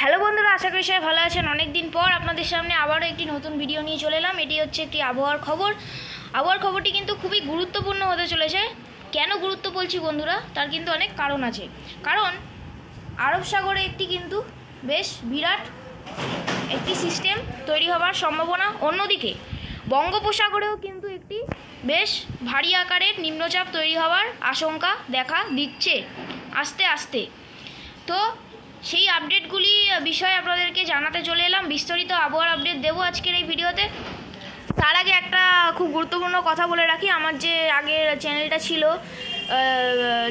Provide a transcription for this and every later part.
Hello বন্ধুরা, আশা করি সবাই ভালো আছেন। অনেক দিন পর আপনাদের সামনে আবারও একটি নতুন ভিডিও নিয়ে চলে এলাম। এটি হচ্ছে একটি আবহাওয়ার খবর। আবহাওয়ার খবরটি কিন্তু খুবই গুরুত্বপূর্ণ হতে চলেছে। কেন গুরুত্ব বলছি বন্ধুরা, তার কিন্তু অনেক কারণ আছে। কারণ আরব সাগরে একটি কিন্তু বেশ বিরাট একটি সিস্টেম তৈরি হওয়ার সম্ভাবনা, অন্যদিকে বঙ্গোপসাগরেও কিন্তু একটি বেশ ভারী আকারের নিম্নচাপ তৈরি হওয়ার আশঙ্কা দেখা দিচ্ছে আস্তে আস্তে। তো সেই আপডেটগুলি বিষয়ে আপনাদেরকে জানাতে চলে এলাম। বিস্তারিত আবহাওয়ার আপডেট দেবো আজকের এই ভিডিওতে। তার আগে একটা খুব গুরুত্বপূর্ণ কথা বলে রাখি। আমার যে আগের চ্যানেলটা ছিল,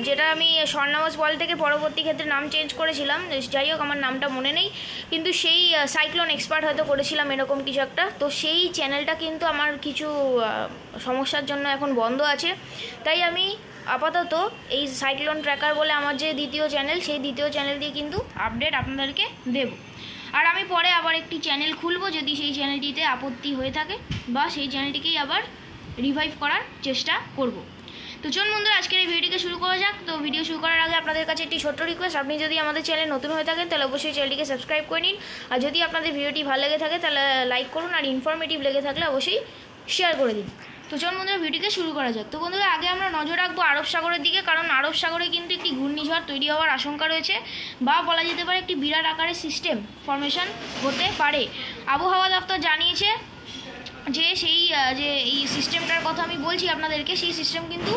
যেটা আমি স্বর্ণাবাস বল থেকে পরবর্তী ক্ষেত্রে নাম চেঞ্জ করেছিলাম, যাই হোক আমার নামটা মনে নেই, কিন্তু সেই সাইক্লোন এক্সপার্ট হয়তো করেছিলাম এরকম কিছু একটা। তো সেই চ্যানেলটা কিন্তু আমার কিছু সমস্যার জন্য এখন বন্ধ আছে। তাই আমি আপাতত এই সাইক্লোন ট্র্যাকার বলে আমার যে দ্বিতীয় চ্যানেল, সেই দ্বিতীয় চ্যানেল দিয়ে কিন্তু আপডেট আপনাদেরকে দেব। আর আমি পরে আবার একটি চ্যানেল খুলবো যদি সেই চ্যানেলটিতে আপত্তি হয়ে থাকে, বা সেই চ্যানেলটিকেই আবার রিভাইভ করার চেষ্টা করব। তো চলুন বন্ধুরা, আজকের এই ভিডিওটিকে শুরু করা যাক। তো ভিডিও শুরু করার আগে আপনাদের কাছে একটি ছোট্ট রিকোয়েস্ট, আপনি যদি আমাদের চ্যানেল নতুন হয়ে থাকেন তাহলে অবশ্যই চ্যানেলটিকে সাবস্ক্রাইব করে নিন। আর যদি আপনাদের ভিডিওটি ভালো লেগে থাকে তাহলে লাইক করুন, আর ইনফরমেটিভ লেগে থাকলে অবশ্যই শেয়ার করে দিন। তো চলুন বন্ধুরা, ভিডিওকে শুরু করা যাক। তো বন্ধুরা, আগে আমরা নজর রাখবো আরব সাগরের দিকে, কারণ আরব সাগরে কিন্তু একটি ঘূর্ণিঝড় তৈরি হওয়ার আশঙ্কা রয়েছে, বা বলা যেতে পারে একটি বিরাট আকারের সিস্টেম ফরমেশন হতে পারে। আবহাওয়া দপ্তর জানিয়েছে যে এই সিস্টেমটার কথা আমি বলছি আপনাদেরকে, সেই সিস্টেম কিন্তু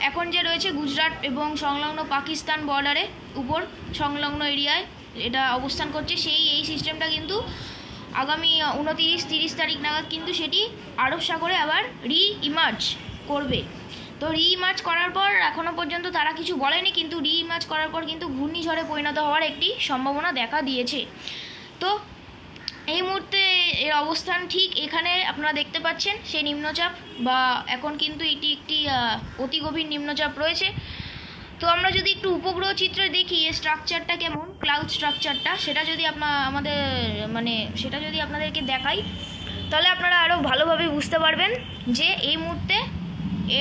এখন যে রয়েছে গুজরাট এবং সংলগ্ন পাকিস্তান বর্ডারে উপর সংলগ্ন এরিয়ায় এটা অবস্থান করছে। এই সিস্টেমটা কিন্তু আগামী 29-30 তারিখ নাগাদ কিন্তু সেটি আরব সাগরে আবার রি-ইমার্জ করবে। তো রি-ইমার্জ করার পর এখনও পর্যন্ত তারা কিছু বলেনি, কিন্তু রি-ইমার্জ করার পর কিন্তু ঘূর্ণিঝড়ে পরিণত হওয়ার একটি সম্ভাবনা দেখা দিয়েছে। তো এই মুহূর্তে এর অবস্থান ঠিক এখানে আপনারা দেখতে পাচ্ছেন, সেই নিম্নচাপ, বা এখন কিন্তু এটি একটি অতি গভীর নিম্নচাপ রয়েছে। তো আমরা যদি একটু উপগ্রহ চিত্র দেখি এর স্ট্রাকচারটা কেমন, ক্লাউড স্ট্রাকচারটা, সেটা যদি সেটা যদি আপনাদেরকে দেখাই, তাহলে আপনারা আরও ভালোভাবে বুঝতে পারবেন যে এই মুহূর্তে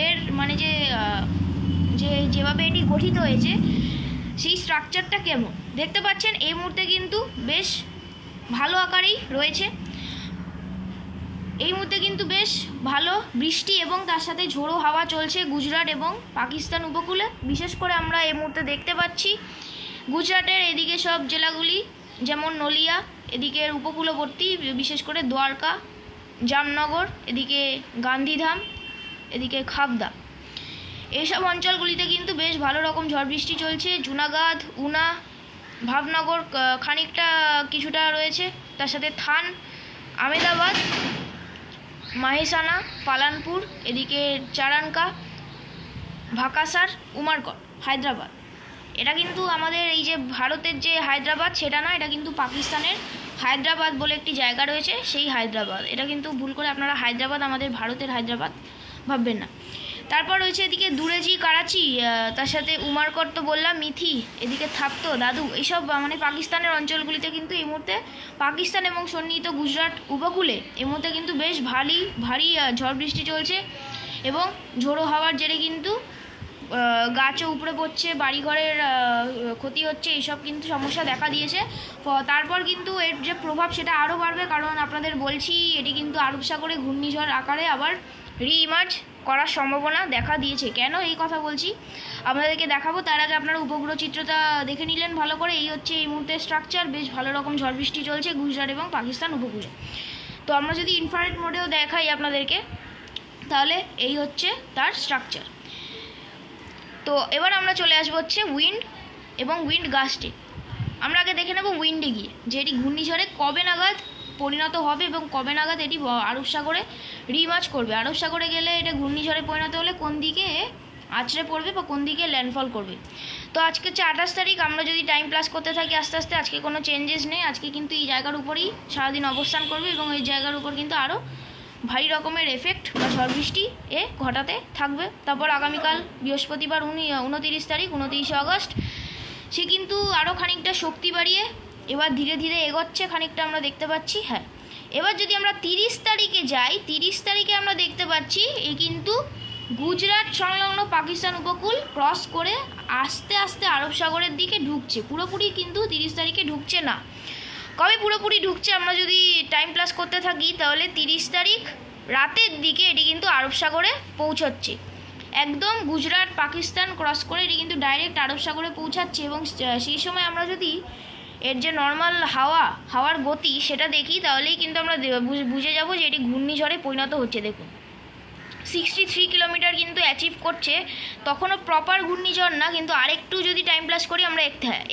এর যেভাবে এটি গঠিত হয়েছে সেই স্ট্রাকচারটা কেমন দেখতে পাচ্ছেন। এই মুহূর্তে কিন্তু বেশ ভালো আকারেই রয়েছে। এই মুহূর্তে কিন্তু বেশ ভালো বৃষ্টি এবং তার সাথে ঝোড়ো হাওয়া চলছে গুজরাট এবং পাকিস্তান উপকূলে। বিশেষ করে আমরা এই মুহূর্তে দেখতে পাচ্ছি গুজরাটের এদিকে সব জেলাগুলি, যেমন নলিয়া এদিকের উপকূলবর্তী, বিশেষ করে দ্বারকা, জামনগর, এদিকে গান্ধীধাম, এদিকে খাবদা, এইসব অঞ্চলগুলিতে কিন্তু বেশ ভালো রকম ঝড় বৃষ্টি চলছে। জুনাগাদ, উনা, ভাবনগর খানিকটা কিছুটা রয়েছে, তার সাথে থান, আমেদাবাদ, মাহেসানা, পালানপুর, এদিকে চারানকা, ভাকাসার, উমারকট, হায়দ্রাবাদ। এটা কিন্তু আমাদের এই যে ভারতের যে হায়দ্রাবাদ সেটা না, এটা কিন্তু পাকিস্তানের হায়দ্রাবাদ বলে একটি জায়গা রয়েছে, সেই হায়দ্রাবাদ। এটা কিন্তু ভুল করে আপনারা হায়দ্রাবাদ, আমাদের ভারতের হায়দ্রাবাদ ভাববেন না। তারপর রয়েছে এদিকে দুরেজি, করাচি, তার সাথে উমারকট তো বললাম, মিথি, এদিকে থাপ্তো, দাদু, এইসব পাকিস্তানের অঞ্চলগুলিতে কিন্তু এই মুহূর্তে পাকিস্তান এবং সন্নিহিত গুজরাট উপকূলে এই মুহূর্তে কিন্তু বেশ ভারী ঝড় বৃষ্টি চলছে, এবং ঝোড়ো হাওয়ার জেরে কিন্তু গাছও উপড়ে পড়ছে, বাড়িঘরের ক্ষতি হচ্ছে, এইসব কিন্তু সমস্যা দেখা দিয়েছে। তারপর কিন্তু এর যে প্রভাব সেটা আরও বাড়বে, কারণ আপনাদের বলছি এটি কিন্তু আরব সাগরে ঘূর্ণিঝড় আকারে আবার রি-ইমার্জ করার সম্ভাবনা দেখা দিয়েছে। কেন এই কথা বলছি আপনাদেরকে দেখাবো, তার আগে আপনারা উপগ্রহ চিত্রটা দেখে নিলেন ভালো করে। এই হচ্ছে এই মুহূর্তে স্ট্রাকচার, বেশ ভালো রকম ঝড় বৃষ্টি চলছে গুজরাট এবং পাকিস্তান উপকূলে। তো আমরা যদি ইনফ্রারেড মোডেও দেখাই আপনাদেরকে, তাহলে এই হচ্ছে তার স্ট্রাকচার। তো এবার আমরা চলে আসবো হচ্ছে উইন্ড এবং উইন্ড গাস্টে। আমরা আগে দেখে নেব উইন্ডে গিয়ে, যে এটি ঘূর্ণিঝড়ে কবে নাগাদ পরিণত হবে এবং কবে নাগাদ এটি আরব সাগরে রি-ইমার্জ করবে। আরব সাগরে গেলে এটা ঘূর্ণিঝড়ে পরিণত হলে কোন দিকে আছড়ে পড়বে বা কোন দিকে ল্যান্ডফল করবে। তো আজকে হচ্ছে 28 তারিখ। আমরা যদি টাইম প্লাস করতে থাকি আস্তে আস্তে, আজকে কোনো চেঞ্জেস নেই। আজকে কিন্তু এই জায়গার উপরেই সারাদিন অবস্থান করবে, এবং এই জায়গার উপর কিন্তু আরও ভারী রকমের এফেক্ট বা ঝড় বৃষ্টি ঘটাতে থাকবে। তারপর আগামীকাল বৃহস্পতিবার 29 তারিখ, 29শে আগস্ট, সে কিন্তু আরও খানিকটা শক্তি বাড়িয়ে এবার ধীরে ধীরে এগোচ্ছে, খানিকটা আমরা দেখতে পাচ্ছি। হ্যাঁ, এবার যদি আমরা 30 তারিখে যাই, 30 তারিখে আমরা দেখতে পাচ্ছি এ কিন্তু গুজরাট সংলগ্ন পাকিস্তান উপকূল ক্রস করে আস্তে আস্তে আরব সাগরের দিকে ঢুকছে, পুরোপুরি কিন্তু 30 তারিখে ঢুকছে না। কবে পুরোপুরি ঢুকছে, আমরা যদি টাইম প্লাস করতে থাকি তাহলে 30 তারিখ রাতের দিকে এটি কিন্তু আরব সাগরে পৌঁছচ্ছে। একদম গুজরাট পাকিস্তান ক্রস করে এটি কিন্তু ডাইরেক্ট আরব সাগরে পৌঁছাচ্ছে। এবং সেই সময় আমরা যদি এর যে নর্মাল হাওয়ার গতি সেটা দেখি তাহলেই কিন্তু আমরা বুঝে যাব যে এটি ঘূর্ণিঝড়ে পরিণত হচ্ছে। দেখুন 63 কিলোমিটার কিন্তু অ্যাচিভ করছে, তখনও প্রপার ঘূর্ণিঝড় না, কিন্তু আরেকটু যদি টাইম প্লাস করি আমরা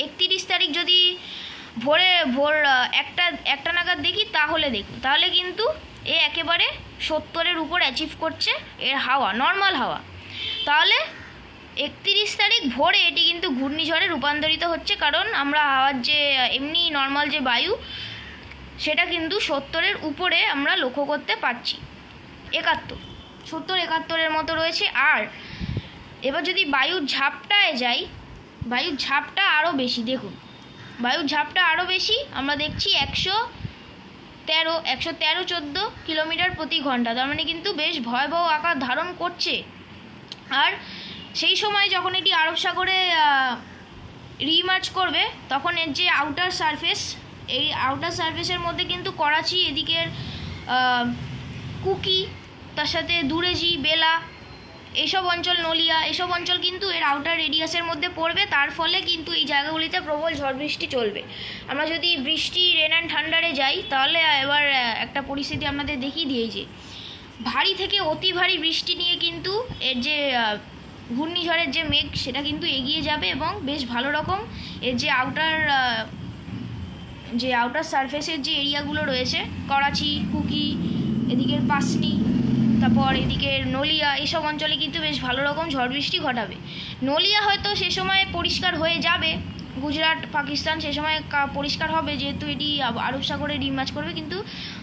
31 তারিখ যদি ভোর একটা নাগাদ দেখি তাহলে কিন্তু এ একেবারে 70-এর উপর অ্যাচিভ করছে এর নর্মাল হাওয়া। তাহলে 31 তারিখ ভোরে এটি কিন্তু ঘূর্ণিঝড়ে রূপান্তরিত হচ্ছে, কারণ আমরা হাওয়ার যে এমনি নর্মাল যে বায়ু সেটা কিন্তু 70-এর উপরে আমরা লক্ষ্য করতে পারছি। 70-71-এর মতো রয়েছে। আর এবার যদি বায়ুর ঝাপটায় যাই, বায়ুর ঝাপটা আরও বেশি। দেখুন বায়ুর ঝাপটা আরও বেশি, আমরা দেখছি 113-114 কিলোমিটার প্রতি ঘন্টা। তার মানে কিন্তু বেশ ভয়াবহ আকার ধারণ করছে। আর সেই সময় যখন এটি আরব সাগরে রিমার্চ করবে তখন এর যে আউটার সারফেস, এই আউটার সারফেসের মধ্যে কিন্তু করাচি, এদিকের কুকি, তার সাথে দুরেজি, বেলা, এইসব অঞ্চল, নলিয়া, এসব অঞ্চল কিন্তু এর আউটার রেডিয়াসের মধ্যে পড়বে। তার ফলে কিন্তু এই জায়গাগুলিতে প্রবল ঝড় বৃষ্টি চলবে। আমরা যদি বৃষ্টি, রেন অ্যান্ড থান্ডারে যাই তাহলে এবার একটা পরিস্থিতি আপনাদের দেখিয়ে দিই যে ভারী থেকে অতি ভারী বৃষ্টি নিয়ে কিন্তু এর যে ঘূর্ণিঝড়ের যে মেঘ সেটা কিন্তু এগিয়ে যাবে এবং বেশ ভালো রকম এর যে আউটার সারফেসের যে এরিয়াগুলো রয়েছে, করাচি, কুকি, এদিকের পাসনি, তারপর এদিকের নলিয়া, এইসব অঞ্চলে কিন্তু বেশ ভালো রকম ঝড় বৃষ্টি ঘটাবে। নলিয়া হয়তো সে সময় পরিষ্কার হয়ে যাবে, গুজরাট পাকিস্তান সে সময় পরিষ্কার হবে যেহেতু এটি আরব সাগরে রিমার্চ করবে, কিন্তু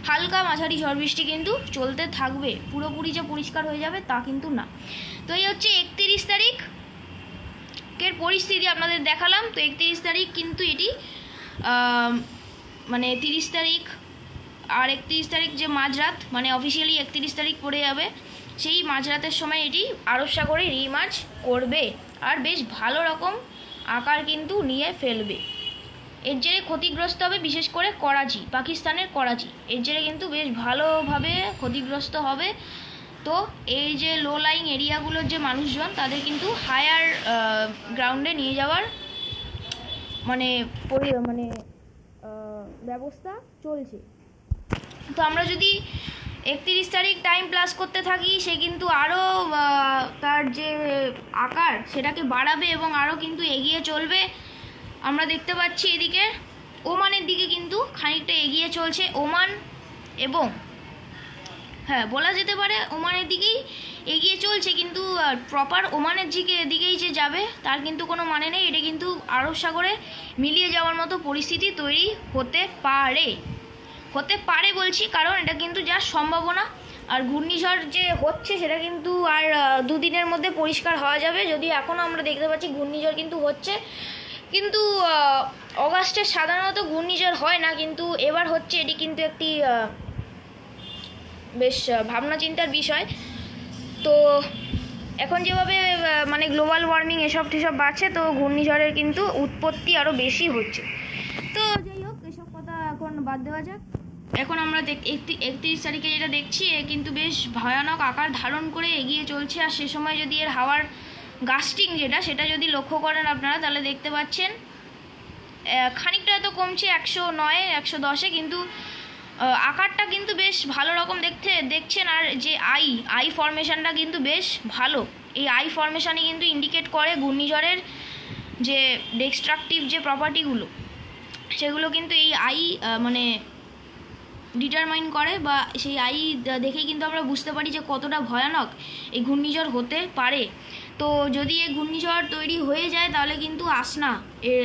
হালকা মাঝারি ঝড় বৃষ্টি কিন্তু চলতে থাকবে। পুরোপুরি যে পরিষ্কার হয়ে যাবে তা কিন্তু না। তো এই হচ্ছে 31 তারিখের পরিস্থিতি আপনাদের দেখালাম। তো 31 তারিখ কিন্তু এটি মানে 30 তারিখ আর 31 তারিখ যে মাঝরাত, মানে অফিসিয়ালি 31 তারিখ পড়ে যাবে, সেই মাঝরাতের সময় এটি আরব সাগরে রিমার্চ করবে আর বেশ ভালো রকম আকার কিন্তু নিয়ে ফেলবে। এর জেরে ক্ষতিগ্রস্ত হবে বিশেষ করে করাচি, পাকিস্তানের করাচি, এর জেরে কিন্তু বেশ ভালোভাবে ক্ষতিগ্রস্ত হবে। তো এই যে লো লাইং এরিয়াগুলোর যে মানুষজন তাদের কিন্তু হায়ার গ্রাউন্ডে নিয়ে যাওয়ার মানে ব্যবস্থা চলছে। তো আমরা যদি 31 তারিখ টাইম প্লাস করতে থাকি, সে কিন্তু আরও তার যে আকার সেটাকে বাড়াবে এবং আরও কিন্তু এগিয়ে চলবে। আমরা দেখতে পাচ্ছি এদিকে ওমানের দিকে কিন্তু খানিকটা এগিয়ে চলছে। ওমান এবং বলা যেতে পারে ওমানের দিকেই এগিয়ে চলছে, কিন্তু প্রপার ওমানের দিকেই যে যাবে তার কিন্তু কোনো মানে নেই। এটা কিন্তু আরব সাগরে মিলিয়ে যাওয়ার মতো পরিস্থিতি তৈরি হতে পারে বলছি, কারণ এটা কিন্তু যা সম্ভাবনা। আর ঘূর্ণিঝড় যে হচ্ছে সেটা কিন্তু আর 2 দিনের মধ্যে পরিষ্কার হওয়া যাবে। যদি এখনও আমরা দেখতে পাচ্ছি ঘূর্ণিঝড় কিন্তু হচ্ছে, কিন্তু অগাস্টে সাধারণত ঘূর্ণিঝড় হয় না, কিন্তু এবার হচ্ছে। এটি কিন্তু একটি বেশ ভাবনা চিন্তার বিষয়। তো এখন যেভাবে মানে গ্লোবাল ওয়ার্মিং এসব বাড়ছে, তো ঘূর্ণিঝড়ের কিন্তু উৎপত্তি আরও বেশি হচ্ছে। তো যাই হোক, এসব কথা এখন বাদ দেওয়া যাক। এখন আমরা 31 তারিখে যেটা দেখছি এ কিন্তু বেশ ভয়ানক আকার ধারণ করে এগিয়ে চলছে। আর সে সময় যদি এর হাওয়ার গাস্টিং সেটা যদি লক্ষ্য করেন আপনারা, তাহলে দেখতে পাচ্ছেন খানিকটা হয়তো কমছে 109-110-এ, কিন্তু আকারটা কিন্তু বেশ ভালো রকম দেখছেন। আর যে আই ফরমেশনটা কিন্তু বেশ ভালো। এই আই ফরমেশানই কিন্তু ইন্ডিকেট করে ঘূর্ণিঝড়ের যে ডিস্ট্রাকটিভ যে প্রপার্টিগুলো সেগুলো কিন্তু এই আই মানে ডিটারমাইন করে, বা সেই আই দেখেই কিন্তু আমরা বুঝতে পারি যে কতটা ভয়ানক এই ঘূর্ণিঝড় হতে পারে। তো যদি এই ঘূর্ণিঝড় তৈরি হয়ে যায় তাহলে কিন্তু আসনা, এর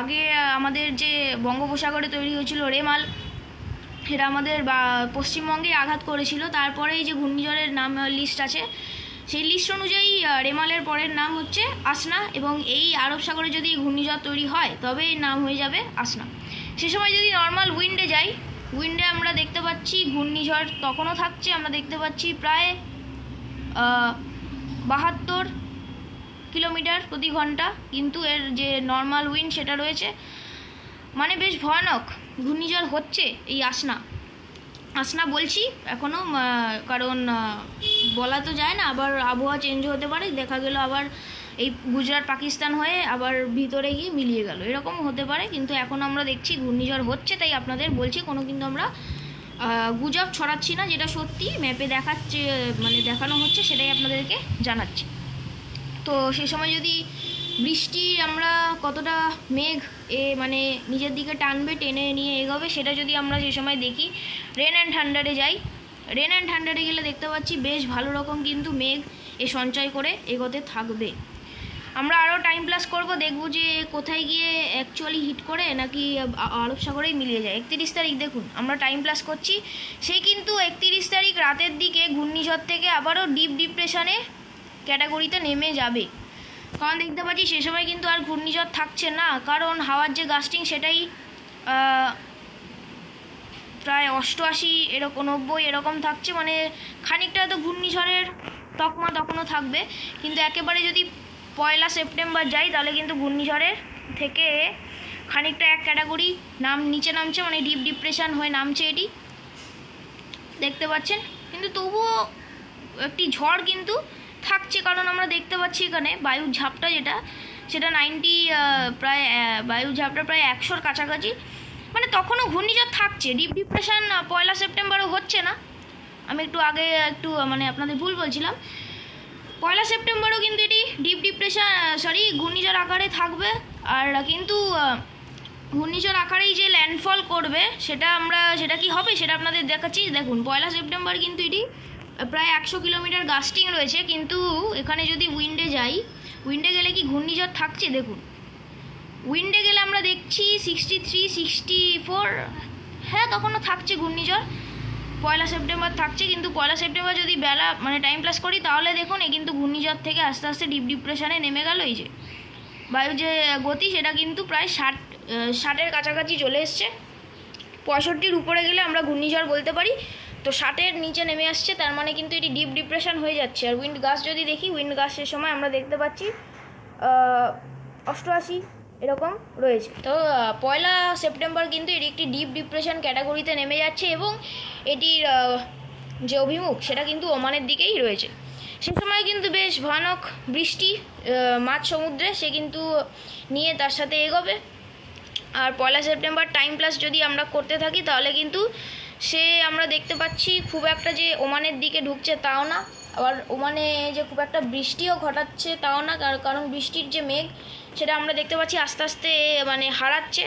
আগে আমাদের যে বঙ্গোপসাগরে তৈরি হয়েছিল রেমাল, সেটা আমাদের পশ্চিমবঙ্গে আঘাত করেছিল। তারপরে এই যে ঘূর্ণিঝড়ের নাম লিস্ট আছে, সেই লিস্ট অনুযায়ী রেমালের পরের নাম হচ্ছে আসনা, এবং এই আরব সাগরে যদি ঘূর্ণিঝড় তৈরি হয় তবে এর নাম হয়ে যাবে আসনা। সে সময় যদি নর্মাল উইন্ডে যাই, উইন্ডে আমরা দেখতে পাচ্ছি ঘূর্ণিঝড় তখনও থাকছে। আমরা দেখতে পাচ্ছি প্রায় 72 কিলোমিটার প্রতি ঘন্টা, কিন্তু এর যে নর্মাল উইন্ড সেটা রয়েছে মানে বেশ ভয়ানক। ঘূর্ণিঝড় হচ্ছে এই আসনা বলছি এখনও, কারণ বলা তো যায় না, আবার আবহাওয়া চেঞ্জ হতে পারে, দেখা গেল আবার এই গুজরাট পাকিস্তান হয়ে আবার ভিতরে গিয়ে মিলিয়ে গেল, এরকম হতে পারে। কিন্তু এখন আমরা দেখছি ঘূর্ণিঝড় হচ্ছে, তাই আপনাদের বলছি, কোনো কিন্তু আমরা গুজব ছড়াচ্ছি না, যেটা সত্যি ম্যাপে দেখাচ্ছে, মানে দেখানো হচ্ছে সেটাই আপনাদেরকে জানাচ্ছি। তো সেই সময় যদি বৃষ্টি আমরা কতটা মেঘ মানে নিজের দিকে টানবে, টেনে নিয়ে এগোবে, সেটা যদি আমরা সেই সময় দেখি, রেন অ্যান্ড থান্ডারে যাই, রেন অ্যান্ড থান্ডারে গেলে দেখতে পাচ্ছি বেশ ভালো রকম কিন্তু মেঘ সঞ্চয় করে এগোতে থাকবে। আমরা আরও টাইম প্লাস করব, দেখব যে কোথায় গিয়ে অ্যাকচুয়ালি হিট করে নাকি আরব সাগরেই মিলিয়ে যায়। 31 তারিখ দেখুন আমরা টাইম প্লাস করছি, সে কিন্তু 31 তারিখ রাতের দিকে ঘূর্ণিঝড় থেকে আবারও ডিপ ডিপ্রেশনে ক্যাটাগরিতে নেমে যাবে। কারণ দেখতে পাচ্ছি সে সময় কিন্তু আর ঘূর্ণিঝড় থাকছে না, কারণ হাওয়ার যে গাস্টিং সেটাই প্রায় 88 এরকম 90 এরকম থাকছে, মানে খানিকটা তো ঘূর্ণিঝড়ের তকমা তখনও থাকবে। কিন্তু একেবারে যদি 1 সেপ্টেম্বর যাই তাহলে কিন্তু ঘূর্ণিঝড়ের থেকে খানিকটা এক ক্যাটাগরি নিচে নামছে, মানে ডিপ ডিপ্রেশন হয়ে নামছে, এটি দেখতে পাচ্ছেন। কিন্তু তবুও একটি ঝড় কিন্তু থাকছে, কারণ আমরা দেখতে পাচ্ছি এখানে বায়ুর ঝাপটা সেটা 90 প্রায় বায়ুর ঝাপটা প্রায় 100-র কাছাকাছি, মানে তখনও ঘূর্ণিঝড় থাকছে। ডিপ ডিপ্রেশন 1 সেপ্টেম্বরও হচ্ছে না, আমি একটু মানে আপনাদের ভুল বলছিলাম, 1 সেপ্টেম্বরও কিন্তু এটি ডিপ ডিপ্রেশন ঘূর্ণিঝড় আকারে থাকবে। আর কিন্তু ঘূর্ণিঝড় আকারেই যে ল্যান্ডফল করবে সেটা কি হবে সেটা আপনাদের দেখাচ্ছি। দেখুন 1 সেপ্টেম্বর কিন্তু এটি প্রায় 100 কিলোমিটার গাস্টিং রয়েছে, কিন্তু এখানে যদি উইন্ডে যাই, উইন্ডে গেলে কি ঘূর্ণিঝড় থাকছে? দেখুন উইন্ডে গেলে আমরা দেখছি 63, 64, হ্যাঁ তখনও থাকছে ঘূর্ণিঝড়, 1 সেপ্টেম্বর থাকছে। কিন্তু 1 সেপ্টেম্বর যদি বেলা মানে টাইম প্লাস করি তাহলে দেখুন কিন্তু ঘূর্ণিঝড় থেকে আস্তে আস্তে ডিপ ডিপ্রেশনে নেমে গেল। এই যে বায়ু যে গতি সেটা কিন্তু প্রায় 60-এর কাছাকাছি চলে এসছে, 65-র উপরে গেলে আমরা ঘূর্ণিঝড় বলতে পারি। তো 60-এর নিচে নেমে আসছে, তার মানে কিন্তু এটি ডিপ ডিপ্রেশন হয়ে যাচ্ছে। আর উইন্ড গাস্ট যদি দেখি, উইন্ড গাস্টের সময় আমরা দেখতে পাচ্ছি 88 এরকম রয়েছে। তো 1 সেপ্টেম্বর কিন্তু এটি একটি ডিপ ডিপ্রেশন ক্যাটাগরিতে নেমে যাচ্ছে, এবং এটির যে অভিমুখ সেটা কিন্তু ওমানের দিকেই রয়েছে। সে সময় কিন্তু বেশ ভয়ানক বৃষ্টি মাঝ সমুদ্রে সে কিন্তু নিয়ে তার সাথে এগোবে। আর 1 সেপ্টেম্বর টাইম প্লাস যদি আমরা করতে থাকি তাহলে কিন্তু আমরা দেখতে পাচ্ছি খুব একটা যে ওমানের দিকে ঢুকছে তাও না, আবার ওমানে যে খুব একটা বৃষ্টিও ঘটাচ্ছে তাও না, কারণ বৃষ্টির যে মেঘ সেটা আমরা দেখতে পাচ্ছি আস্তে আস্তে মানে হারাচ্ছে,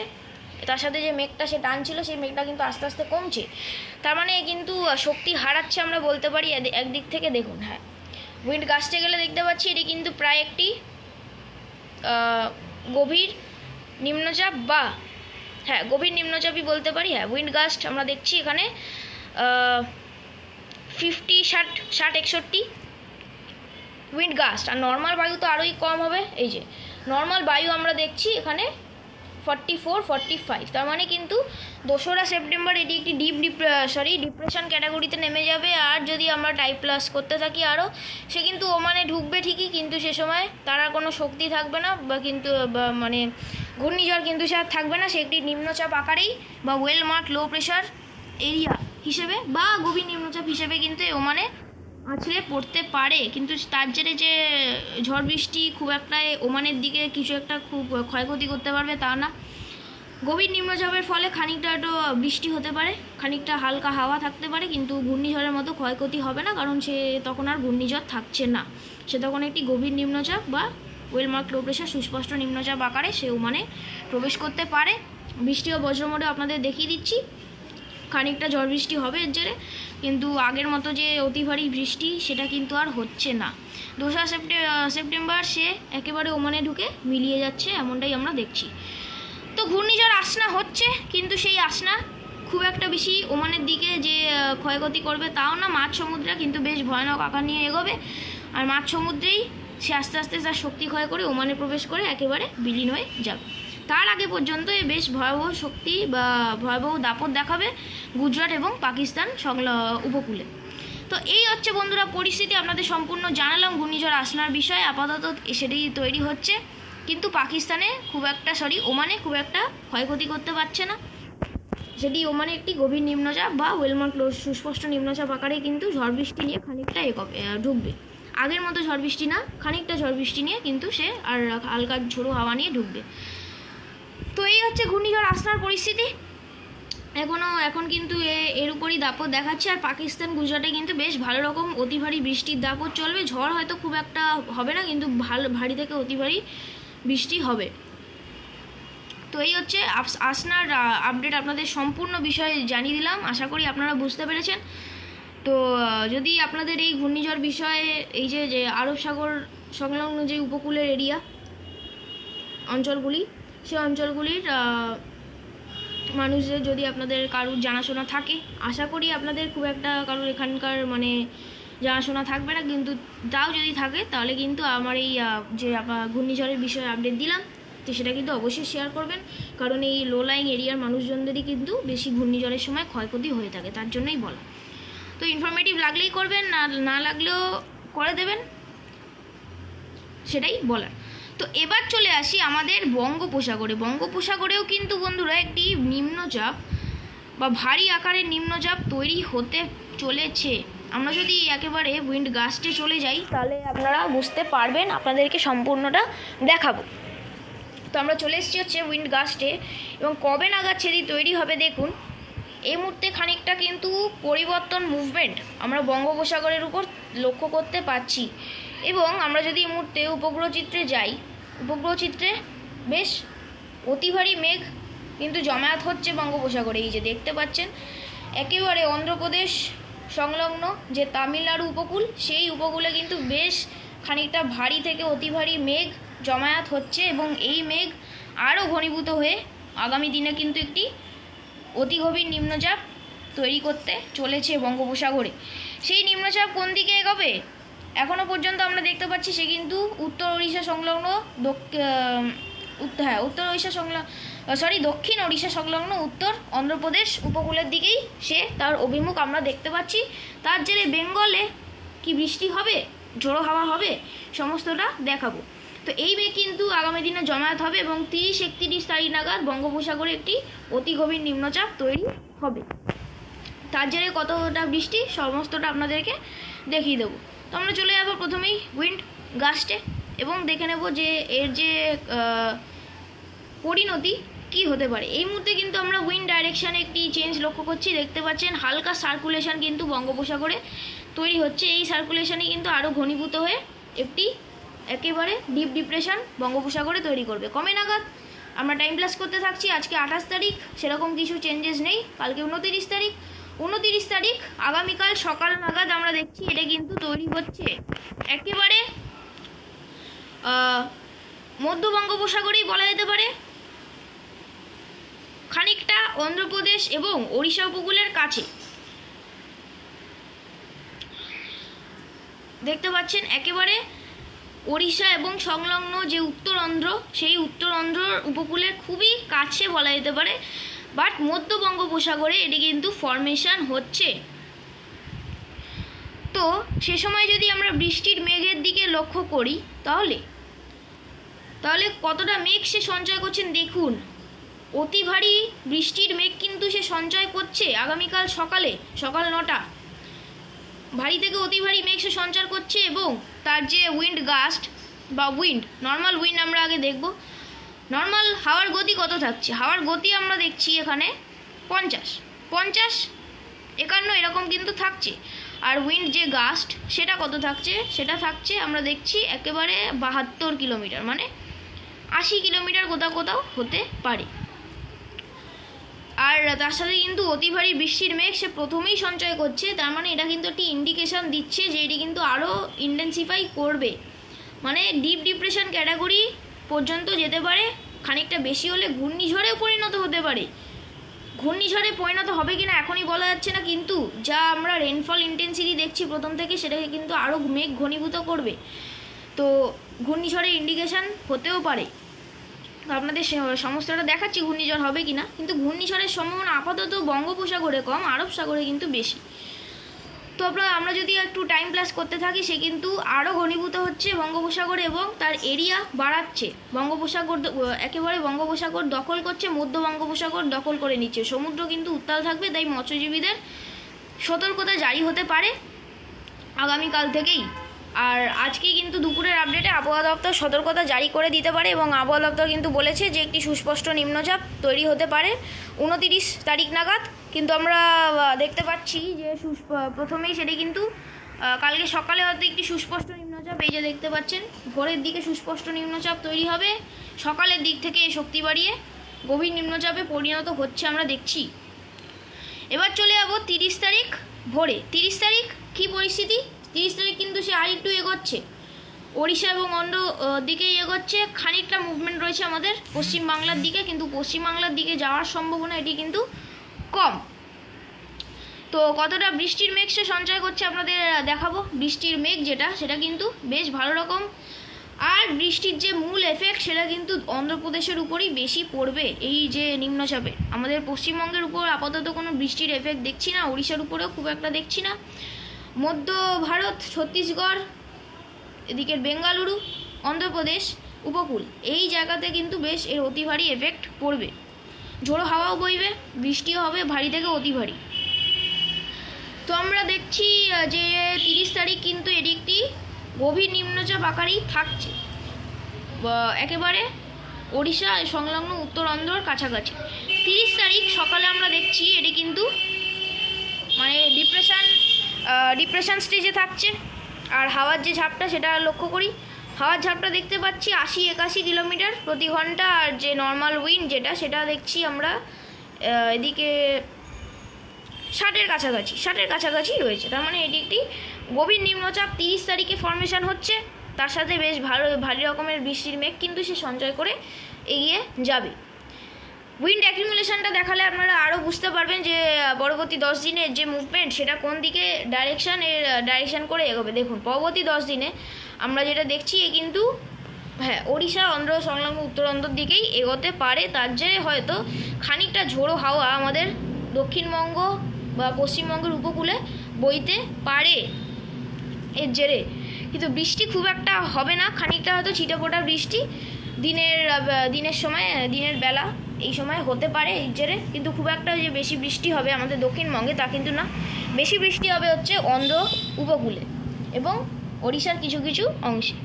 তার সাথে যে মেঘটা সে টানছিল সেই মেঘটা কিন্তু আস্তে আস্তে কমছে, তার মানে কিন্তু শক্তি হারাচ্ছে আমরা বলতে পারি একদিক থেকে। দেখুন হ্যাঁ উইন্ড গাস্টে গেলে দেখতে পাচ্ছি এটি কিন্তু প্রায় একটি গভীর নিম্নচাপ, বা হ্যাঁ গভীর নিম্নচাপই বলতে পারি। হ্যাঁ উইন্ড গাস্ট আমরা দেখছি এখানে 50-60-61 উইন্ড গাস্ট, আর নর্মাল বায়ু তো আরোই কম হবে। এই যে নর্মাল বায়ু আমরা দেখছি এখানে 44-45, তার মানে কিন্তু 2রা সেপ্টেম্বর এটি একটি ডিপ্রেশন ক্যাটাগরিতে নেমে যাবে। আর যদি আমরা টাইম প্লাস করতে থাকি আরও, সে কিন্তু ওমানে ঢুকবে ঠিকই, কিন্তু সে সময় তার আর কোনো শক্তি থাকবে না, মানে ঘূর্ণিঝড় কিন্তু সে আর থাকবে না, সে একটি নিম্নচাপ আকারেই বা well mark low pressure area হিসেবে বা গভীর নিম্নচাপ হিসেবে কিন্তু ওমানে আছড়ে পড়তে পারে। কিন্তু তার জেরে যে ঝড় বৃষ্টি খুব একটা ওমানের দিকে কিছু একটা খুব ক্ষয়ক্ষতি করতে পারবে তা না। গভীর নিম্নচাপের ফলে খানিকটা একটু বৃষ্টি হতে পারে, খানিকটা হালকা হাওয়া থাকতে পারে, কিন্তু ঘূর্ণিঝড়ের মতো ক্ষয়ক্ষতি হবে না, কারণ সে তখন আর ঘূর্ণিঝড় থাকছে না, সে তখন একটি গভীর নিম্নচাপ বা ওয়েল মার্ক লো প্রেশার সুস্পষ্ট নিম্নচাপ আকারে সে ওমানে প্রবেশ করতে পারে। বৃষ্টি ও বজ্রমোড়ে আপনাদের দেখিয়ে দিচ্ছি, খানিকটা ঝড় বৃষ্টি হবে এর জেরে, কিন্তু আগের মতো যে অতি ভারী বৃষ্টি সেটা কিন্তু আর হচ্ছে না। 2 সেপ্টেম্বর সে একেবারে ওমানে ঢুকে মিলিয়ে যাচ্ছে, এমনটাই আমরা দেখছি। তো ঘূর্ণিঝড় আসনা হচ্ছে, কিন্তু সেই আসনা খুব একটা বেশি ওমানের দিকে যে ক্ষয়ক্ষতি করবে তাও না, মাঝ সমুদ্রে কিন্তু বেশ ভয়ানক আকার নিয়ে এগোবে, আর মাঝ সমুদ্রেই সে আস্তে আস্তে তার শক্তি ক্ষয় করে ওমানে প্রবেশ করে একেবারে বিলীন হয়ে যাবে। তার আগে পর্যন্ত বেশ ভয়াবহ শক্তি বা ভয়াবহ দাপট দেখাবে গুজরাট এবং পাকিস্তান উপকূলে। তো এই হচ্ছে বন্ধুরা পরিস্থিতি, আপনাদের সম্পূর্ণ জানালাম ঘূর্ণিঝড় আসনার বিষয়ে। আপাতত সেটাই তৈরি হচ্ছে, কিন্তু পাকিস্তানে খুব একটা ওমানে খুব একটা ক্ষয়ক্ষতি করতে পারছে না। সেটি ওমানে একটি গভীর নিম্নচাপ বা ওয়েলমার্ক সুস্পষ্ট নিম্নচাপ আকারে কিন্তু ঝড় বৃষ্টি নিয়ে খানিকটা ঢুকবে। আগের মতো ঝড় বৃষ্টি না, খানিকটা ঝড় বৃষ্টি নিয়ে কিন্তু সে আর হালকা ঝোড়ো হাওয়া নিয়ে ঢুকবে। তো এই হচ্ছে ঘূর্ণিঝড় আসনার পরিস্থিতি। এখন কিন্তু এর উপরই দাপট দেখাচ্ছে। আর পাকিস্তান গুজরাটে কিন্তু বেশ ভালো রকম অতি ভারী বৃষ্টির দাপট চলবে। ঝড় হয়তো খুব একটা হবে না, কিন্তু ভারী থেকে অতি ভারী বৃষ্টি হবে। তো এই হচ্ছে আসনার আপডেট, আপনাদের সম্পূর্ণ বিষয় জানিয়ে দিলাম। আশা করি আপনারা বুঝতে পেরেছেন। তো যদি আপনাদের এই ঘূর্ণিঝড় বিষয়ে এই যে আরব সাগর সংলগ্ন যে উপকূলের এরিয়া অঞ্চলগুলি, সেই অঞ্চলগুলির মানুষদের যদি আপনাদের কারুর জানাশোনা থাকে, আশা করি আপনাদের খুব একটা কারুর এখানকার জানাশোনা থাকবে না, কিন্তু তাও যদি থাকে তাহলে কিন্তু আমার এই যে ঘূর্ণিঝড়ের বিষয়ে আপডেট দিলাম, তো সেটা কিন্তু অবশ্যই শেয়ার করবেন। কারণ এই লো লাইং এরিয়ার মানুষজনদেরই কিন্তু বেশি ঘূর্ণিঝড়ের সময় ক্ষয়ক্ষতি হয়ে থাকে, তার জন্যই বলা। তো ইনফরমেটিভ লাগলেই করবেন, না লাগলেও করে দেবেন, সেটাই বলার। তো এবার চলে আসি আমাদের বঙ্গোপসাগরে। বঙ্গোপসাগরেও কিন্তু বন্ধুরা একটি নিম্নচাপ বা ভারী আকারের নিম্নচাপ তৈরি হতে চলেছে। আমরা যদি একেবারে উইন্ড গাস্টে চলে যাই তাহলে আপনারা বুঝতে পারবেন, আপনাদেরকে সম্পূর্ণটা দেখাবো। তো আমরা চলে এসেছি হচ্ছে উইন্ড গাস্টে, এবং কবে নাগাদ সেটি তৈরি হবে দেখুন। এই মুহূর্তে খানিকটা কিন্তু পরিবর্তন মুভমেন্ট আমরা বঙ্গোপসাগরের উপর লক্ষ্য করতে পারছি। এবং আমরা যদি এই মুহূর্তে উপগ্রহ চিত্রে যাই, উপগ্রহ চিত্রে বেশ অতি ভারী মেঘ কিন্তু জমায়েত হচ্ছে বঙ্গোপসাগরে। এই যে দেখতে পাচ্ছেন একেবারে অন্ধ্রপ্রদেশ সংলগ্ন যে তামিলনাড়ু উপকূল, সেই উপকূলে কিন্তু বেশ খানিকটা ভারী থেকে অতি ভারী মেঘ জমায়েত হচ্ছে, এবং এই মেঘ আরও ঘনীভূত হয়ে আগামী দিনে কিন্তু একটি অতি গভীর নিম্নচাপ তৈরি করতে চলেছে বঙ্গোপসাগরে। সেই নিম্নচাপ কোন দিকে এগোবে এখনও পর্যন্ত আমরা দেখতে পাচ্ছি, সে কিন্তু উত্তর ওড়িশা সংলগ্ন দক্ষিণ ওড়িশা সংলগ্ন উত্তর অন্ধ্রপ্রদেশ উপকূলের দিকেই সে তার অভিমুখ আমরা দেখতে পাচ্ছি। তার জেরে বেঙ্গলে কি বৃষ্টি হবে, ঝোড়ো হাওয়া হবে, সমস্তটা দেখাবো। তো এই মেঘ কিন্তু আগামী দিনে জমায়েত হবে, এবং 30-31 তারিখ নাগাদ বঙ্গোপসাগরে একটি অতি গভীর নিম্নচাপ তৈরি হবে। তার জেরে কতটা বৃষ্টি সমস্তটা আপনাদেরকে দেখিয়ে দেবো। তো আমরা চলে যাবো প্রথমেই উইন্ড গাস্টে, এবং দেখে নেব যে এর যে পরিণতি কি হতে পারে। এই মুহূর্তে কিন্তু আমরা উইন্ড ডাইরেকশানে একটি চেঞ্জ লক্ষ্য করছি। দেখতে পাচ্ছেন হালকা সার্কুলেশন কিন্তু বঙ্গোপসাগরে তৈরি হচ্ছে। এই সার্কুলেশনে কিন্তু আরও ঘনীভূত হয়ে একটি একেবারে ডিপ ডিপ্রেশন বঙ্গোপসাগরে তৈরি করবে। কমে নাগাদ আমরা টাইম প্লাস করতে থাকছি। আজকে 28 তারিখ, সেরকম কিছু চেঞ্জেস নেই। কালকে 29 তারিখ আগামীকাল সকাল নাগাদ আমরা দেখছি এটা কিন্তু তৈরি হচ্ছে একেবারে মধ্য বঙ্গোপসাগরেই বলা যেতে পারে, খানিকটা অন্ধ্রপ্রদেশ এবং ওড়িশা উপকূলের কাছে। দেখতে পাচ্ছেন একেবারে ওড়িশা এবং সংলগ্ন যে উত্তরন্ধ্র, সেই উত্তরন্ধ্রর উপকূলের খুবই কাছে বলা যেতে পারে, বাট মধ্য বঙ্গোপসাগরে এটি কিন্তু ফরমেশন হচ্ছে। তো সে সময় যদি আমরা বৃষ্টির মেঘের দিকে লক্ষ্য করি তাহলে কতটা মেঘ সে সঞ্চয় করছেন দেখুন। অতি ভারী বৃষ্টির মেঘ কিন্তু সে সঞ্চয় করছে আগামীকাল সকাল 9টা। ভারী থেকে অতি ভারী মেঘ সে সঞ্চার করছে, এবং তার যে উইন্ড গাস্ট বা নর্মাল উইন্ড আমরা আগে দেখব। নর্মাল হাওয়ার গতি কত থাকছে, হাওয়ার গতি আমরা দেখছি এখানে 50, 51 এরকম কিন্তু থাকছে। আর উইন্ড যে গাস্ট সেটা কত থাকছে, সেটা থাকছে আমরা দেখছি একেবারে 72 কিলোমিটার, মানে 80 কিলোমিটার কোথাও হতে পারে। আর তার সাথে কিন্তু অতি ভারী বৃষ্টির মেঘ সে প্রথমেই সঞ্চয় করছে, তার মানে এটা কিন্তু একটি ইন্ডিকেশন দিচ্ছে যে এটি কিন্তু আরও ইন্টেন্সিফাই করবে, মানে ডিপ ডিপ্রেশন ক্যাটাগরি পর্যন্ত যেতে পারে। খানিকটা বেশি হলে ঘূর্ণিঝড়েও পরিণত হতে পারে। ঘূর্ণিঝড়ে পরিণত হবে কিনা এখনই বলা যাচ্ছে না, কিন্তু যা আমরা রেনফল ইন্টেন্সিটি দেখছি প্রথম থেকে, সেটাকে কিন্তু আরও মেঘ ঘনীভূত করবে। তো ঘূর্ণিঝড়ের ইন্ডিকেশন হতেও পারে। তো আপনাদের সমস্তটা দেখাচ্ছি ঘূর্ণিঝড় হবে কিনা, কিন্তু ঘূর্ণিঝড়ের সম্ভাবনা আপাতত বঙ্গোপসাগরে কম, আরব সাগরে কিন্তু বেশি। তো তো আমরা যদি একটু টাইম প্লাস করতে থাকি, সে কিন্তু আরও ঘনীভূত হচ্ছে বঙ্গোপসাগরে এবং তার এরিয়া বাড়াচ্ছে। বঙ্গোপসাগর একেবারে বঙ্গোপসাগর দখল করছে, মধ্য বঙ্গোপসাগর দখল করে নিচ্ছে। সমুদ্র কিন্তু উত্তাল থাকবে, তাই মৎস্যজীবীদের সতর্কতা জারি হতে পারে আগামীকাল থেকেই। আর আজকে কিন্তু দুপুরের আপডেটে আবহাওয়া দপ্তর সতর্কতা জারি করে দিতে পারে এবং আবহাওয়া দপ্তর কিন্তু বলেছে যে একটি সুস্পষ্ট নিম্নচাপ তৈরি হতে পারে 29 তারিখ নাগাদ। কিন্তু আমরা দেখতে পাচ্ছি যে প্রথমেই সেটি কিন্তু কালকে সকালে হয়তো একটি সুস্পষ্ট নিম্নচাপ, এই যে দেখতে পাচ্ছেন ভোরের দিকে সুস্পষ্ট নিম্নচাপ তৈরি হবে, সকালের দিক থেকে শক্তি বাড়িয়ে গভীর নিম্নচাপে পরিণত হচ্ছে আমরা দেখছি। এবার চলে যাব 30 তারিখ ভোরে। 30 তারিখ কী পরিস্থিতি? 30 তারিখ কিন্তু সে আর একটু এগোচ্ছে, ওড়িশা এবং অন্ধ্র দিকেই এগোচ্ছে। খানিকটা মুভমেন্ট রয়েছে আমাদের পশ্চিমবাংলার দিকে, কিন্তু পশ্চিমবাংলার দিকে যাওয়ার সম্ভাবনা এটি কিন্তু কম। তো কতটা বৃষ্টির মেঘ সে সঞ্চয় করছে আপনাদের দেখাবো। বৃষ্টির মেঘ যেটা, সেটা কিন্তু বেশ ভালো রকম। আর বৃষ্টির যে মূল এফেক্ট সেটা কিন্তু অন্ধ্রপ্রদেশের উপরই বেশি পড়বে। এই যে নিম্নচাপে আমাদের পশ্চিমবঙ্গের উপর আপাতত কোনো বৃষ্টির এফেক্ট দেখছি না, ওড়িশার উপরেও খুব একটা দেখছি না। মধ্য ভারত, ছত্তিশগড়, এদিকের বেঙ্গালুরু, অন্ধ্রপ্রদেশ উপকূল, এই জায়গাতে কিন্তু বেশ এর অতি ভারী এফেক্ট পড়বে। ঝোড়ো হাওয়াও বইবে, বৃষ্টিও হবে ভারী থেকে অতি ভারী। তো আমরা দেখছি যে 30 তারিখ কিন্তু এটি একটি গভীর নিম্নচাপ আকারেই থাকছে, একেবারে ওড়িশা সংলগ্ন উত্তরান্ধ্রর কাছাকাছি। 30 তারিখ সকালে আমরা দেখছি এটি কিন্তু মানে ডিপ্রেশন স্টেজে থাকছে। আর হাওয়ার যে ঝাপটা সেটা লক্ষ্য করি, হাওয়ার ঝাপটা দেখতে পাচ্ছি 80-81 কিলোমিটার প্রতি ঘন্টা। আর যে নর্মাল উইন্ড যেটা, সেটা দেখছি আমরা এদিকে 60-এর কাছাকাছি রয়েছে। তার মানে এটি একটি গভীর নিম্নচাপ 30 তারিখে ফর্মেশন হচ্ছে। তার সাথে বেশ ভারী রকমের বৃষ্টির মেঘ কিন্তু সে সঞ্চয় করে এগিয়ে যাবে। উইন্ড অ্যাকিউমুলেশনটা দেখালে আপনারা আরও বুঝতে পারবেন যে পরবর্তী 10 দিনের যে মুভমেন্ট সেটা কোন দিকে ডাইরেকশান করে এগোবে। দেখুন পরবর্তী 10 দিনে আমরা যেটা দেখছি এ কিন্তু ওড়িশা, অন্ধ্র সংলগ্ন উত্তরান্ধ্রের দিকেই এগোতে পারে। তার জেরে হয়তো খানিকটা ঝোড়ো হাওয়া আমাদের দক্ষিণবঙ্গ বা পশ্চিমবঙ্গের উপকূলে বইতে পারে এর জেরে। কিন্তু বৃষ্টি খুব একটা হবে না, খানিকটা হয়তো ছিটেফোঁটা বৃষ্টি দিনের সময়, দিনের বেলা এই সময় হতে পারে এর জেরে। কিন্তু খুব একটা যে বেশি বৃষ্টি হবে আমাদের দক্ষিণবঙ্গে তা কিন্তু না। বেশি বৃষ্টি হবে হচ্ছে অন্ধ্র উপকূলে এবং ওড়িশার কিছু কিছু অংশে।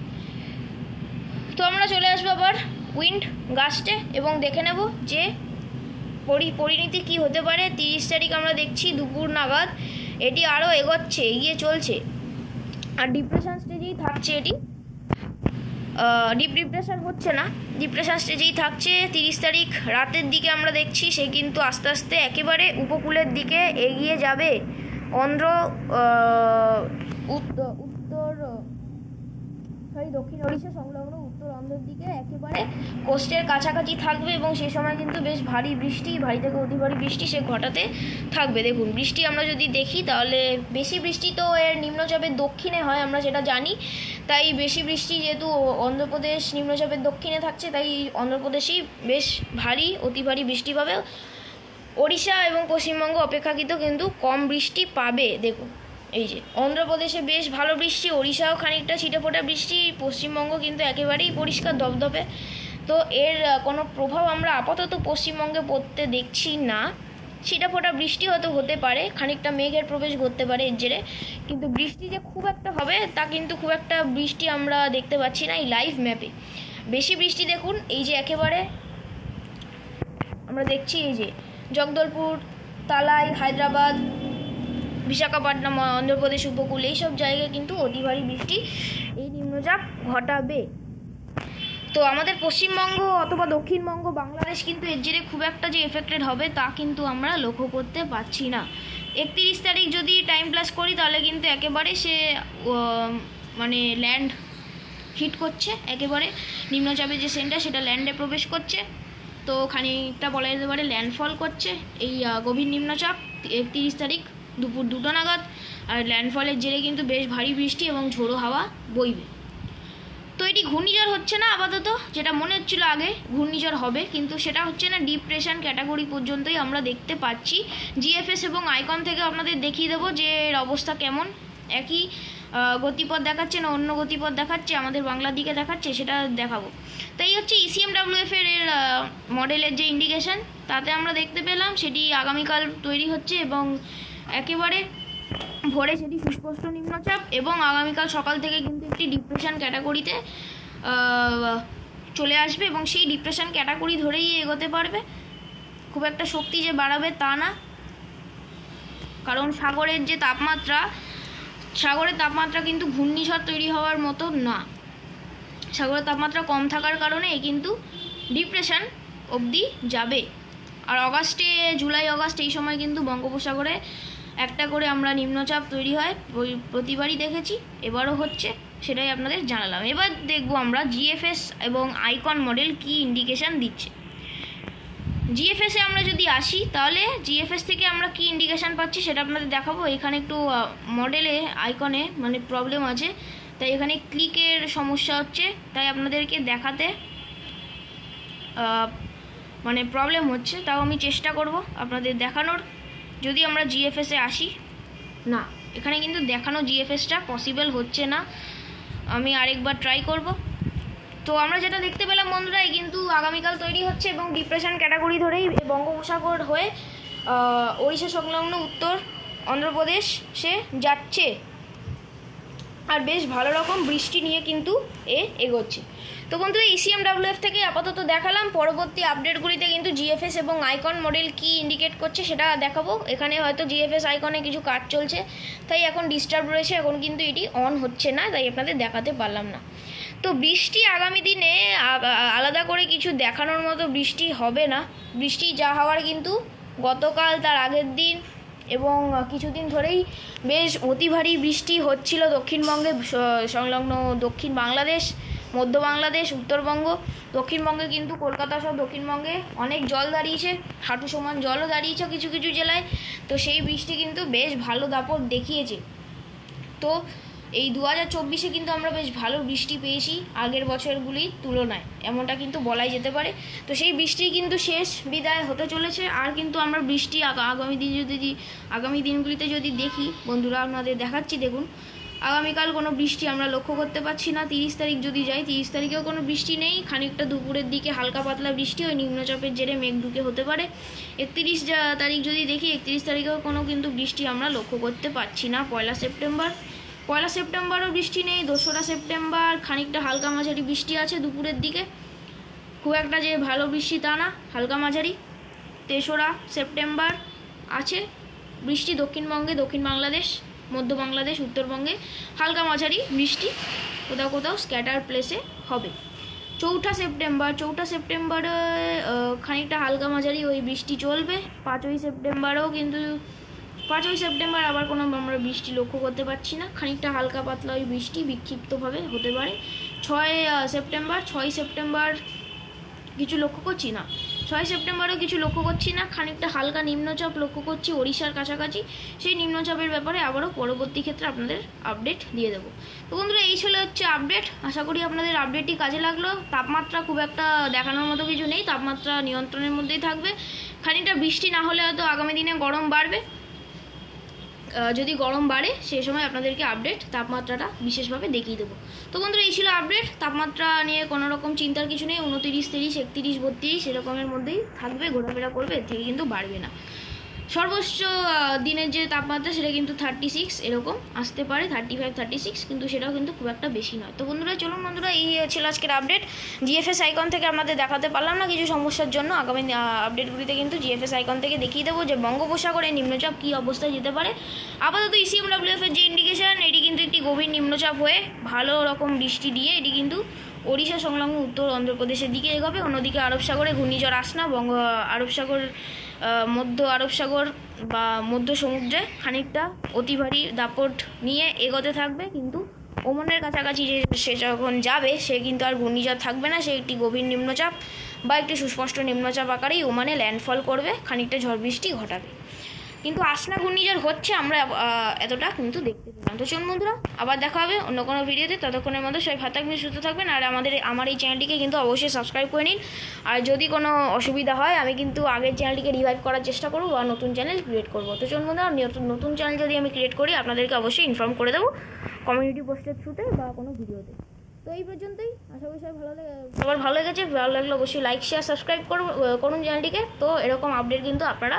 তো আমরা চলে আসবো আবার উইন্ড গাস্টে এবং দেখে নেব যে পরিণতি কী হতে পারে। 30 তারিখ আমরা দেখছি দুপুর নাগাদ এটি আরও এগিয়ে চলছে। আর ডিপ্রেশন স্টেজেই থাকছে এটি, ডিপ্রেশন হচ্ছে না, ডিপ্রেশন স্টেজেই থাকছে। 30 তারিখ রাতের দিকে আমরা দেখছি সে কিন্তু আস্তে আস্তে একেবারে উপকূলের দিকে এগিয়ে যাবে। দক্ষিণ ওড়িশা সংলগ্ন উত্তর অন্ধ্রের দিকে একেবারে কোস্টের কাছাকাছি থাকবে এবং সেই সময় কিন্তু বেশ ভারী থেকে অতি ভারী বৃষ্টি সে ঘটাতে থাকবে। দেখুন বৃষ্টি আমরা যদি দেখি তাহলে বেশি বৃষ্টি তো এর নিম্নচাপের দক্ষিণে হয়, আমরা সেটা জানি। তাই বেশি বৃষ্টি যেহেতু অন্ধ্রপ্রদেশ নিম্নচাপের দক্ষিণে থাকছে, তাই অন্ধ্রপ্রদেশেই বেশ অতি ভারী বৃষ্টি পাবে। ওড়িশা এবং পশ্চিমবঙ্গ অপেক্ষাকৃত কিন্তু কম বৃষ্টি পাবে। দেখুন এই যে অন্ধ্রপ্রদেশে বেশ ভালো বৃষ্টি, ওড়িশাও খানিকটা ছিটেফোঁটা বৃষ্টি, পশ্চিমবঙ্গ কিন্তু একেবারেই পরিষ্কার ধবধবে। তো এর কোনো প্রভাব আমরা আপাতত পশ্চিমবঙ্গে পড়তে দেখছি না। ছিটেফোঁটা বৃষ্টি হয়তো হতে পারে, খানিকটা মেঘের প্রবেশ ঘটতে পারে এর জেরে, কিন্তু বৃষ্টি যে খুব একটা হবে তা কিন্তু খুব একটা বৃষ্টি আমরা দেখতে পাচ্ছি না এই লাইভ ম্যাপে। বেশি বৃষ্টি দেখুন এই যে একেবারে আমরা দেখছি এই যে জগদলপুর, তালাই, হায়দ্রাবাদ, বিশাখাপট্টনম, অন্ধ্রপ্রদেশ উপকূল, এইসব জায়গায় কিন্তু অতি ভারী বৃষ্টি এই নিম্নচাপ ঘটাবে। তো আমাদের পশ্চিমবঙ্গ অথবা দক্ষিণবঙ্গ, বাংলাদেশ কিন্তু এর জেরে খুব একটা যে এফেক্টেড হবে তা কিন্তু আমরা লক্ষ্য করতে পারছি না। 31 তারিখ যদি টাইম প্লাস করি তাহলে কিন্তু একেবারে সে মানে ল্যান্ড হিট করছে, একেবারে নিম্নচাপের যে সেন্টার সেটা ল্যান্ডে প্রবেশ করছে। তো খানিকটা বলা যেতে পারে ল্যান্ডফল করছে এই গভীর নিম্নচাপ 31 তারিখ দুপুর 2টা নাগাদ। আর ল্যান্ডফলের জেরে কিন্তু বেশ ভারী বৃষ্টি এবং ঝোড়ো হাওয়া বইবে। তো এটি ঘূর্ণিঝড় হচ্ছে না আপাতত, যেটা মনে হচ্ছিল আগে ঘূর্ণিঝড় হবে, কিন্তু সেটা হচ্ছে না। ডিপ্রেশন ক্যাটাগরি পর্যন্তই আমরা দেখতে পাচ্ছি। জিএফএস এবং আইকন থেকে আপনাদের দেখিয়ে দেবো যে এর অবস্থা কেমন, একই গতিপথ দেখাচ্ছে না অন্য গতিপথ দেখাচ্ছে, আমাদের বাংলার দিকে দেখাচ্ছে, সেটা দেখাবো। তাই হচ্ছে ECMWF এর মডেলের যে ইন্ডিকেশন তাতে আমরা দেখতে পেলাম সেটি আগামীকাল তৈরি হচ্ছে এবং একেবারে ভোরে সেটি সুস্পষ্ট নিম্নচাপ এবং আগামীকাল সকাল থেকে কিন্তু একটি ডিপ্রেশন ক্যাটাগরিতে চলে আসবে এবং সেই ডিপ্রেশন ক্যাটাগরি ধরেই এগোতে পারবে। খুব একটা শক্তি যে বাড়াবে তা না, কারণ সাগরের তাপমাত্রা কিন্তু ঘূর্ণিঝড় তৈরি হওয়ার মতো না। সাগরের তাপমাত্রা কম থাকার কারণে কিন্তু ডিপ্রেশন অবধি যাবে। আর জুলাই আগস্ট এই সময় কিন্তু বঙ্গোপসাগরে একটা করে আমরা নিম্নচাপ তৈরি হয়, প্রতিবারই দেখেছি, এবারও হচ্ছে, সেটাই আপনাদের জানালাম। এবার দেখব আমরা জিএফএস এবং আইকন মডেল কি ইন্ডিকেশন দিচ্ছে। জিএফএসে আমরা যদি আসি তাহলে জিএফএস থেকে আমরা কি ইন্ডিকেশন পাচ্ছি সেটা আপনাদের দেখাবো। এখানে একটু মডেলে আইকনে মানে প্রবলেম আছে, তাই এখানে ক্লিকের সমস্যা হচ্ছে, তাই আপনাদেরকে দেখাতে মানে প্রবলেম হচ্ছে, তাও আমি চেষ্টা করব আপনাদের দেখানোর। যদি আমরা জিএফএসে আসি, না এখানে কিন্তু দেখানো জিএফএসটা পসিবল হচ্ছে না, আমি আরেকবার ট্রাই করব। তো আমরা যেটা দেখতে পেলাম বন্ধুরা, এই কিন্তু আগামীকাল তৈরি হচ্ছে এবং ডিপ্রেশন ক্যাটাগরি ধরেই বঙ্গোপসাগর হয়ে ওড়িশা সংলগ্ন উত্তর অন্ধ্রপ্রদেশে যাচ্ছে আর বেশ ভালো রকম বৃষ্টি নিয়ে কিন্তু এগোচ্ছে। তো বন্ধুরা ECMWF থেকে আপাতত দেখালাম, পরবর্তী আপডেটগুলিতে কিন্তু জিএফএস এবং আইকন মডেল কি ইন্ডিকেট করছে সেটা দেখাবো। এখানে হয়তো জিএফএস আইকনে কিছু কাজ চলছে, তাই এখন ডিস্টার্ব রয়েছে, এখন কিন্তু এটি অন হচ্ছে না, তাই আপনাদের দেখাতে পারলাম না। তো বৃষ্টি আগামী দিনে আলাদা করে কিছু দেখানোর মতো বৃষ্টি হবে না। বৃষ্টি যা হওয়ার কিন্তু গতকাল তার আগের দিন এবং কিছুদিন ধরেই বেশ অতি ভারী বৃষ্টি হচ্ছিল দক্ষিণবঙ্গে সংলগ্ন দক্ষিণ বাংলাদেশ, মধ্য বাংলাদেশ, উত্তরবঙ্গ। দক্ষিণবঙ্গে কিন্তু কলকাতা সহ দক্ষিণবঙ্গে অনেক জল দাঁড়িয়েছে, হাঁটু সমান জলও দাঁড়িয়েছে কিছু কিছু জেলায়। তো সেই বৃষ্টি কিন্তু বেশ ভালো দাপট দেখিয়েছে। তো এই 2024-এ কিন্তু আমরা বেশ ভালো বৃষ্টি পেয়েছি আগের বছরগুলির তুলনায়, এমনটা কিন্তু বলাই যেতে পারে। তো সেই বৃষ্টি কিন্তু শেষ বিদায় হতে চলেছে, আর কিন্তু আমরা বৃষ্টি আগামী দিনগুলিতে যদি দেখি বন্ধুরা, আপনাদের দেখাচ্ছি, দেখুন আগামীকাল কোনো বৃষ্টি আমরা লক্ষ্য করতে পারছি না। 30 তারিখ যদি যাই, 30 তারিখেও কোনো বৃষ্টি নেই, খানিকটা দুপুরের দিকে হালকা পাতলা বৃষ্টি ওই নিম্নচাপের জেরে মেঘ ঢুকে হতে পারে। 31 তারিখ যদি দেখি, 31 তারিখেও কোনো কিন্তু বৃষ্টি আমরা লক্ষ্য করতে পারছি না। 1 সেপ্টেম্বরও বৃষ্টি নেই। 2রা সেপ্টেম্বর খানিকটা হালকা মাঝারি বৃষ্টি আছে দুপুরের দিকে, খুব একটা যে ভালো বৃষ্টি তা না, হালকা মাঝারি। 3রা সেপ্টেম্বর আছে বৃষ্টি দক্ষিণবঙ্গে, দক্ষিণ বাংলাদেশ, মধ্য বাংলাদেশ, উত্তরবঙ্গে হালকা মাঝারি বৃষ্টি, কোথাও কোথাও স্ক্যাটার প্লেসে হবে। 4ঠা সেপ্টেম্বরে খানিকটা হালকা মাঝারি ওই বৃষ্টি চলবে। 5ই সেপ্টেম্বরেও কিন্তু 5ই সেপ্টেম্বর আবার কোনো আমরা বৃষ্টি লক্ষ্য করতে পারছি না, খানিকটা হালকা পাতলা ওই বৃষ্টি বিক্ষিপ্তভাবে হতে পারে। 6 সেপ্টেম্বর কিছু লক্ষ্য করছি না, 6 সেপ্টেম্বরেও কিছু লক্ষ্য করছি না, খানিকটা হালকা নিম্নচাপ লক্ষ্য করছি ওড়িশার কাছাকাছি। সেই নিম্নচাপের ব্যাপারে আবারও পরবর্তী ক্ষেত্রে আপনাদের আপডেট দিয়ে দেবো। তো বন্ধুরা এই ছিল হচ্ছে আপডেট, আশা করি আপনাদের আপডেটটি কাজে লাগলো। তাপমাত্রা খুব একটা দেখানোর মতো কিছু নেই, তাপমাত্রা নিয়ন্ত্রণের মধ্যেই থাকবে। খানিকটা বৃষ্টি না হলে হয়তো আগামী দিনে গরম বাড়বে, যদি গরম বাড়ে সেই সময় আপনাদেরকে আপডেট তাপমাত্রাটা বিশেষভাবে দেখিয়ে দেবো। তো বন্ধুরা এই ছিল আপডেট, তাপমাত্রা নিয়ে কোনো রকম চিন্তার কিছু নেই, 29, 30, 31, 32 এরকমের মধ্যেই থাকবে, ঘোরাফেরা করবে, এর থেকে কিন্তু বাড়বে না। সর্বোচ্চ দিনের যে তাপমাত্রা সেটা কিন্তু 36 এরকম আসতে পারে, 35, 36, কিন্তু সেটাও কিন্তু খুব একটা বেশি নয়। তো বন্ধুরা চলুন বন্ধুরা, এই ছিল আজকের আপডেট। জিএফএস আইকন থেকে আপনাদের দেখাতে পারলাম না কিছু সমস্যার জন্য, আগামী আপডেটগুলিতে কিন্তু জিএফএস আইকন থেকে দেখিয়ে দেবো যে বঙ্গোপসাগরে নিম্নচাপ কী অবস্থায় যেতে পারে। আপাতত ECMWF এর যে ইন্ডিকেশন, এটি কিন্তু একটি গভীর নিম্নচাপ হয়ে ভালো রকম বৃষ্টি দিয়ে এটি কিন্তু ওড়িশা সংলগ্ন উত্তর অন্ধ্রপ্রদেশের দিকে এগোবে। অন্যদিকে আরব সাগরে ঘূর্ণিঝড় আসনা আরব সাগর, মধ্য আরব সাগর বা মধ্য সমুদ্রে খানিকটা অতি ভারী দাপট নিয়ে এগোতে থাকবে, কিন্তু ওমানের কাছাকাছি সে যখন যাবে সে কিন্তু আর ঘূর্ণিঝড় থাকবে না, সে একটি গভীর নিম্নচাপ বা একটি সুস্পষ্ট নিম্নচাপ আকারেই ওমানে ল্যান্ডফল করবে, খানিকটা ঝড় বৃষ্টি ঘটাবে। কিন্তু আসনা ঘূর্ণিঝড় হচ্ছে আমরা এতটা কিন্তু দেখতে পেলাম। তো চলুন বন্ধুরা, আবার দেখা হবে অন্য কোনো ভিডিওতে। ততক্ষণের মধ্যে সবাই ভালো থাকবেন, সুস্থ থাকবেন। আর আমার এই চ্যানেলটিকে কিন্তু অবশ্যই সাবস্ক্রাইব করে নিন। আর যদি কোনো অসুবিধা হয় আমি কিন্তু আগের চ্যানেলটিকে রিভাইভ করার চেষ্টা করবো বা নতুন চ্যানেল ক্রিয়েট করবো। তো চলুন বন্ধুরা, নতুন চ্যানেল যদি আমি ক্রিয়েট করি আপনাদেরকে অবশ্যই ইনফর্ম করে দেবো কমিউনিটি পোস্টের থ্রুতে বা কোনো ভিডিওতে। তো এই পর্যন্তই, আশা করি সবার ভালো লেগেছে। ভালো লাগলে অবশ্যই লাইক শেয়ার সাবস্ক্রাইব করুন চ্যানেলটিকে। তো এরকম আপডেট কিন্তু আপনারা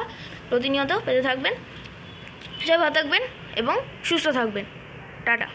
প্রতিনিয়ত পেতে থাকবেন। সবাই ভালো থাকবেন এবং সুস্থ থাকবেন। টাটা।